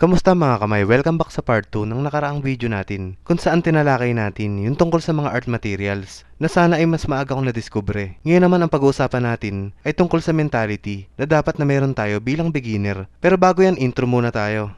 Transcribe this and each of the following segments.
Kamusta mga kamay? Welcome back sa part 2 ng nakaraang video natin kung saan tinalakay natin yung tungkol sa mga art materials na sana ay mas maaga kong nadiskubre. Ngayon naman ang pag-uusapan natin ay tungkol sa mentality na dapat na meron tayo bilang beginner. Pero bago yan, intro muna tayo.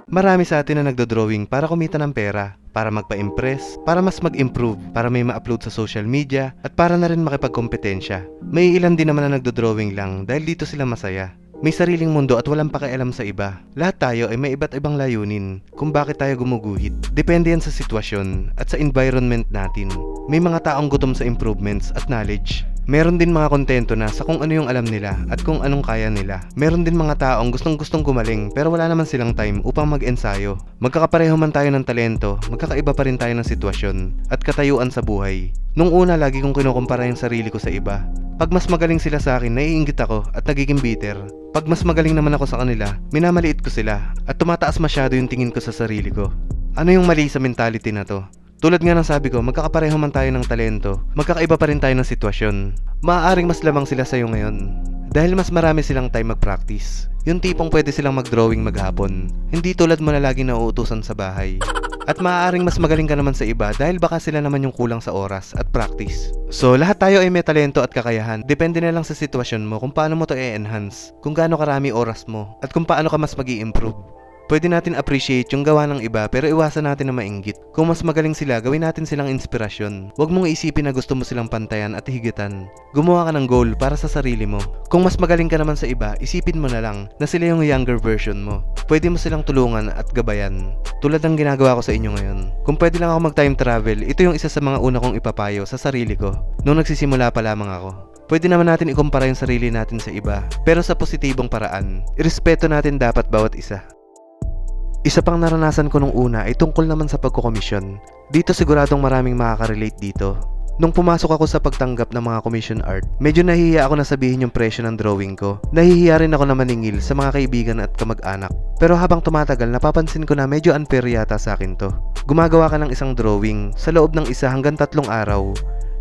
Marami sa atin na nagdo-drawing para kumita ng pera, para magpa-impress, para mas mag-improve, para may ma-upload sa social media, at para na rin makipagkompetensya. May ilan din naman na nagdo-drawing lang dahil dito sila masaya. May sariling mundo at walang pakialam sa iba. Lahat tayo ay may iba't ibang layunin kung bakit tayo gumuguhit. Depende yan sa sitwasyon at sa environment natin. May mga taong gutom sa improvements at knowledge. Meron din mga kontento na sa kung ano yung alam nila at kung anong kaya nila. Meron din mga taong gustong-gustong gumaling pero wala naman silang time upang mag-ensayo. Magkakapareho man tayo ng talento, magkakaiba pa rin tayo ng sitwasyon at katayuan sa buhay. Nung una, lagi kong kinukumpara yung sarili ko sa iba. Pag mas magaling sila sa akin, naiinggit ako at nagiging bitter. Pag mas magaling naman ako sa kanila, minamaliit ko sila at tumataas masyado yung tingin ko sa sarili ko. Ano yung mali sa mentality na to? Tulad nga ng sabi ko, magkakapareho man tayo ng talento, magkakaiba pa rin tayo ng sitwasyon. Maaaring mas lamang sila sa'yo ngayon dahil mas marami silang time mag-practice. Yung tipong pwede silang mag-drawing maghapon, hindi tulad mo na laging nauutusan sa bahay. At maaaring mas magaling ka naman sa iba dahil baka sila naman yung kulang sa oras at practice. So lahat tayo ay may talento at kakayahan, depende na lang sa sitwasyon mo kung paano mo to i-enhance, kung gaano karami oras mo, at kung paano ka mas mag-i-improve. Pwede natin appreciate yung gawa ng iba pero iwasan natin na mainggit. Kung mas magaling sila, gawin natin silang inspirasyon. Huwag mong isipin na gusto mo silang pantayan at higitan. Gumawa ka ng goal para sa sarili mo. Kung mas magaling ka naman sa iba, isipin mo na lang na sila yung younger version mo. Pwede mo silang tulungan at gabayan. Tulad ng ginagawa ko sa inyo ngayon. Kung pwede lang ako mag-time travel, ito yung isa sa mga una kong ipapayo sa sarili ko nung nagsisimula pa lamang ako. Pwede naman natin ikumpara yung sarili natin sa iba, pero sa positibong paraan. Irespeto natin dapat bawat isa. Isa pang naranasan ko nung una ay tungkol naman sa pagko-commission. Dito siguradong maraming makaka-relate dito. Nung pumasok ako sa pagtanggap ng mga commission art, medyo nahihiya ako na sabihin yung presyo ng drawing ko. Nahihiya rin ako na maningil sa mga kaibigan at kamag-anak. Pero habang tumatagal, napapansin ko na medyo unfair yata sa akin to. Gumagawa ka ng isang drawing sa loob ng 1 hanggang 3 araw.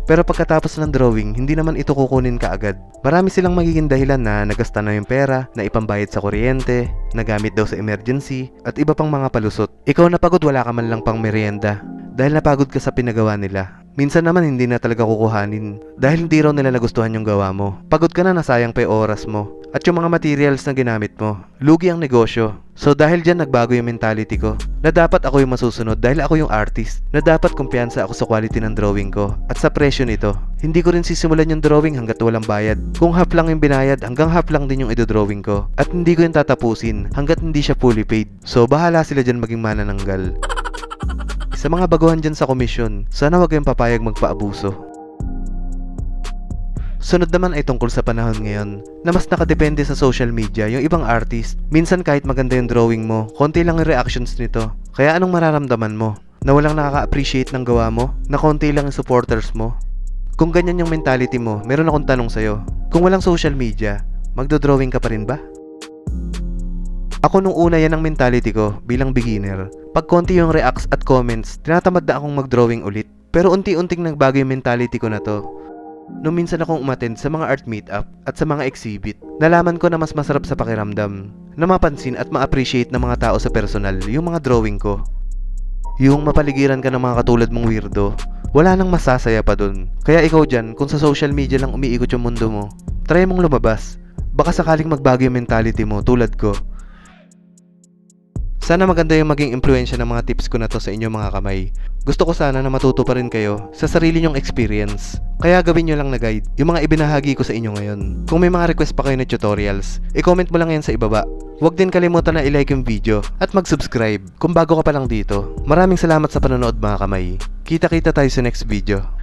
Pero pagkatapos ng drawing, hindi naman ito kukunin kaagad. Marami silang magiging dahilan na nagasta na yung pera, na ipambayad sa kuryente, nagamit daw sa emergency, at iba pang mga palusot. Ikaw napagod, wala ka man lang pang merienda dahil napagod ka sa pinagawa nila. Minsan naman hindi na talaga kukuhanin dahil hindi raw nila nagustuhan yung gawa mo. Pagod ka na, nasayang pa yung oras mo at yung mga materials na ginamit mo. Lugi ang negosyo. So dahil dyan nagbago yung mentality ko na dapat ako yung masusunod dahil ako yung artist, na dapat kumpiyansa ako sa quality ng drawing ko at sa presyo nito. Hindi ko rin sisimulan yung drawing hanggat walang bayad. Kung half lang yung binayad, hanggang half lang din yung idodrawing ko. At hindi ko yung tatapusin hanggat hindi siya fully paid. So bahala sila dyan maging manananggal. Sa mga baguhan dyan sa komisyon, sana wag kayong papayag magpaabuso. Sunod naman ay tungkol sa panahon ngayon na mas nakadepende sa social media yung ibang artist. Minsan kahit maganda yung drawing mo, konti lang yung reactions nito. Kaya anong mararamdaman mo? Na walang nakaka-appreciate ng gawa mo? Na konti lang yung supporters mo? Kung ganyan yung mentality mo, meron akong tanong sa'yo. Kung walang social media, magdo-drawing ka pa rin ba? Ako nung una yan ang mentality ko bilang beginner. Pag konti yung reacts at comments, tinatamad na akong mag-drawing ulit. Pero unti-unting nagbago yung mentality ko na to. Nung minsan akong umattend sa mga art meetup at sa mga exhibit, nalaman ko na mas masarap sa pakiramdam na mapansin at ma-appreciate ng mga tao sa personal yung mga drawing ko. Yung mapaligiran ka ng mga katulad mong weirdo, wala nang masasaya pa dun. Kaya ikaw dyan, kung sa social media lang umiikot yung mundo mo, try mong lumabas. Baka sakaling magbago yung mentality mo tulad ko. Sana maganda yung maging impluensya ng mga tips ko na to sa inyo mga kamay. Gusto ko sana na matuto pa rin kayo sa sarili nyong experience. Kaya gawin nyo lang na guide yung mga ibinahagi ko sa inyo ngayon. Kung may mga request pa kayo na tutorials, i-comment mo lang yan sa ibaba. Huwag din kalimutan na i-like yung video at mag-subscribe kung bago ka pa lang dito. Maraming salamat sa panonood mga kamay. Kita-kita tayo sa next video.